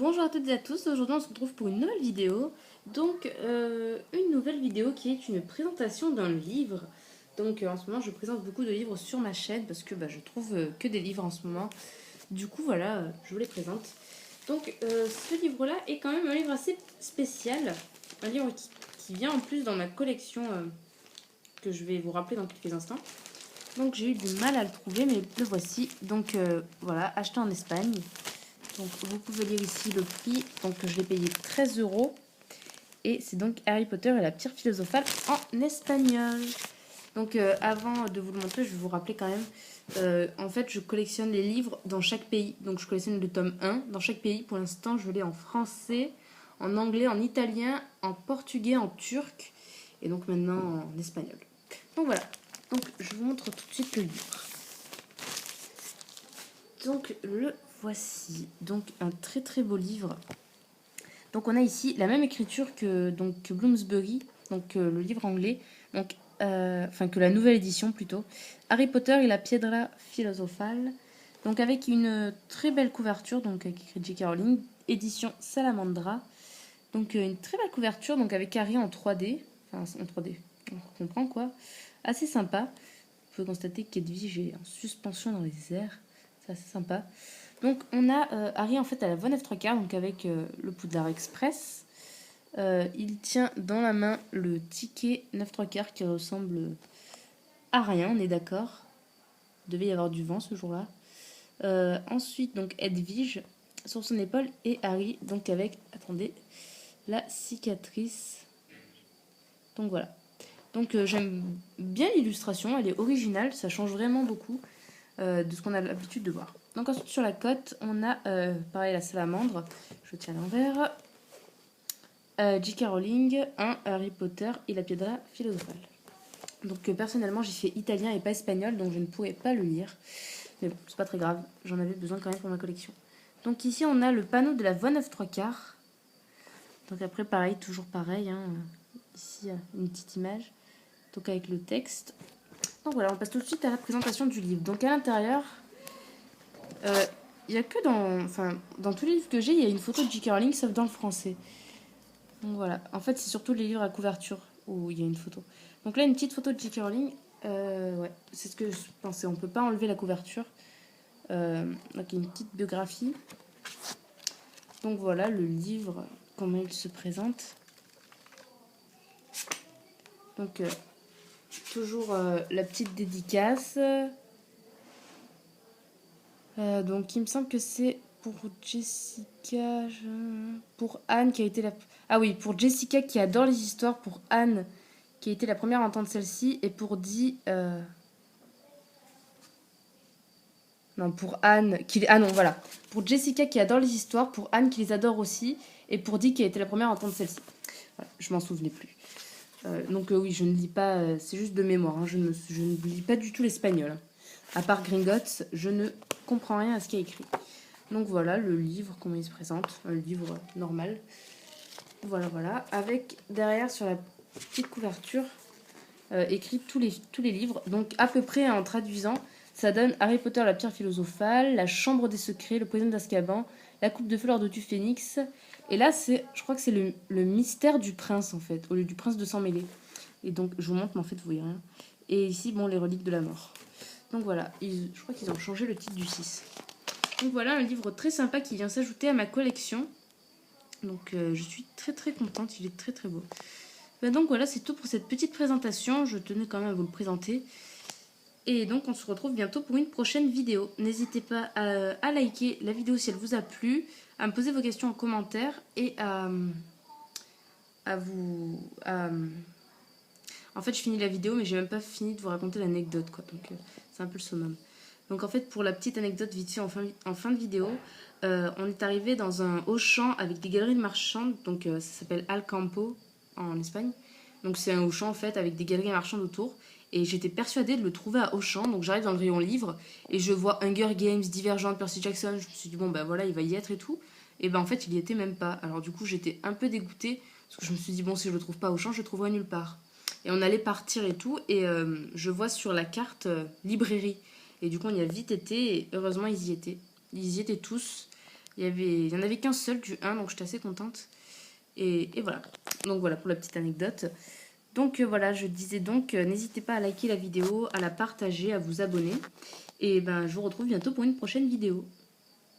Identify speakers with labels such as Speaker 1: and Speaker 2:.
Speaker 1: Bonjour à toutes et à tous, aujourd'hui on se retrouve pour une nouvelle vidéo. Donc une nouvelle vidéo qui est une présentation d'un livre. Donc en ce moment je présente beaucoup de livres sur ma chaîne parce que je trouve que des livres en ce moment. Du coup voilà, je vous les présente. Donc ce livre là est quand même un livre assez spécial. Un livre qui vient en plus dans ma collection que je vais vous rappeler dans quelques instants. Donc j'ai eu du mal à le trouver mais le voici. Donc voilà, acheté en Espagne. Donc vous pouvez lire ici le prix, donc je l'ai payé 13 euros. Et c'est donc Harry Potter et la pierre philosophale en espagnol. Donc avant de vous le montrer, je vais vous rappeler quand même. En fait, je collectionne les livres dans chaque pays. Donc je collectionne le tome 1 dans chaque pays. Pour l'instant, je l'ai en français, en anglais, en italien, en portugais, en turc. Et donc maintenant en espagnol. Donc voilà. Donc je vous montre tout de suite le livre. Donc le voici. Donc un très très beau livre. Donc on a ici la même écriture que Bloomsbury, donc le livre anglais, donc enfin que la nouvelle édition plutôt. Harry Potter et la Piedra Filosofale, donc avec une très belle couverture, donc avec écrit J.K. Rowling, édition Salamandra. Donc une très belle couverture, donc avec Harry en 3D, enfin en 3D, on comprend quoi. Assez sympa. Vous pouvez constater qu'Edwige est en suspension dans les airs, c'est assez sympa. Donc on a Harry en fait à la voie 9 3 quarts, donc avec le Poudlard Express. Il tient dans la main le ticket 9 3 quarts qui ressemble à rien, on est d'accord. Il devait y avoir du vent ce jour-là. Ensuite donc Edwige sur son épaule et Harry donc avec, attendez, la cicatrice. Donc voilà. Donc j'aime bien l'illustration, elle est originale, ça change vraiment beaucoup de ce qu'on a l'habitude de voir. Donc ensuite sur la cote, on a pareil la salamandre, je tiens à l'envers, J.K. Rowling, 1 Harry Potter et la Piedra Philosophale. Donc personnellement j'ai fait italien et pas espagnol, donc je ne pourrais pas le lire. Mais bon, c'est pas très grave, j'en avais besoin quand même pour ma collection. Donc ici on a le panneau de la voie 9 3 quarts. Donc après pareil, toujours pareil, hein. Ici une petite image, donc avec le texte. Donc voilà, on passe tout de suite à la présentation du livre. Donc à l'intérieur, il n'y a que dans tous les livres que j'ai, il y a une photo de J.K. Rowling, sauf dans le français. Donc voilà, en fait c'est surtout les livres à couverture où il y a une photo. Donc là une petite photo de J.K. Rowling, ouais, c'est ce que je pensais, on peut pas enlever la couverture. Donc il y a une petite biographie. Donc voilà le livre, comment il se présente. Donc toujours la petite dédicace. Donc il me semble que c'est pour Jessica, pour Anne qui a été la... Ah oui, pour Jessica qui adore les histoires, pour Anne qui a été la première à entendre celle-ci, et pour Dee... Non, pour Anne... Qui... Ah non, voilà. Pour Jessica qui adore les histoires, pour Anne qui les adore aussi, et pour Dee qui a été la première à entendre celle-ci. Voilà, je m'en souvenais plus. Donc oui, je ne lis pas... c'est juste de mémoire, hein, je ne lis pas du tout l'espagnol. À part Gringotts, je ne comprends rien à ce qu'il y a écrit. Donc voilà le livre, comment il se présente, un livre normal. Voilà, voilà. Avec derrière sur la petite couverture, écrit tous les livres. Donc à peu près en traduisant, ça donne Harry Potter, la pierre philosophale, la chambre des secrets, le poison d'Azkaban, la coupe de feu, l'ordre du phénix. Et là, je crois que c'est le mystère du prince en fait, au lieu du prince de sang mêlé. Et donc je vous montre, mais en fait vous voyez rien. Et ici, bon, les reliques de la mort. Donc voilà, je crois qu'ils ont changé le titre du 6. Donc voilà un livre très sympa qui vient s'ajouter à ma collection. Donc je suis très très contente, il est très très beau. Donc voilà, c'est tout pour cette petite présentation. Je tenais quand même à vous le présenter. Et donc on se retrouve bientôt pour une prochaine vidéo. N'hésitez pas à liker la vidéo si elle vous a plu, à me poser vos questions en commentaire et en fait je finis la vidéo mais j'ai même pas fini de vous raconter l'anecdote quoi. Donc c'est un peu le summum. Donc en fait pour la petite anecdote vite fait en fin de vidéo, on est arrivé dans un Auchan avec des galeries de marchands. Donc ça s'appelle Alcampo en Espagne. Donc c'est un Auchan en fait avec des galeries marchandes autour. Et j'étais persuadée de le trouver à Auchan. Donc j'arrive dans le rayon livre et je vois Hunger Games, Divergent, Percy Jackson. Je me suis dit bon ben voilà il va y être et tout. Et ben en fait il y était même pas. Alors du coup j'étais un peu dégoûtée parce que je me suis dit bon si je le trouve pas à Auchan je le trouverai nulle part. Et on allait partir et tout et je vois sur la carte librairie. Et du coup on y a vite été et heureusement ils y étaient. Ils y étaient tous. Il Il y en avait qu'un seul du 1, donc j'étais assez contente. Et voilà. Donc voilà pour la petite anecdote. Donc voilà, je disais donc, n'hésitez pas à liker la vidéo, à la partager, à vous abonner. Et ben, je vous retrouve bientôt pour une prochaine vidéo.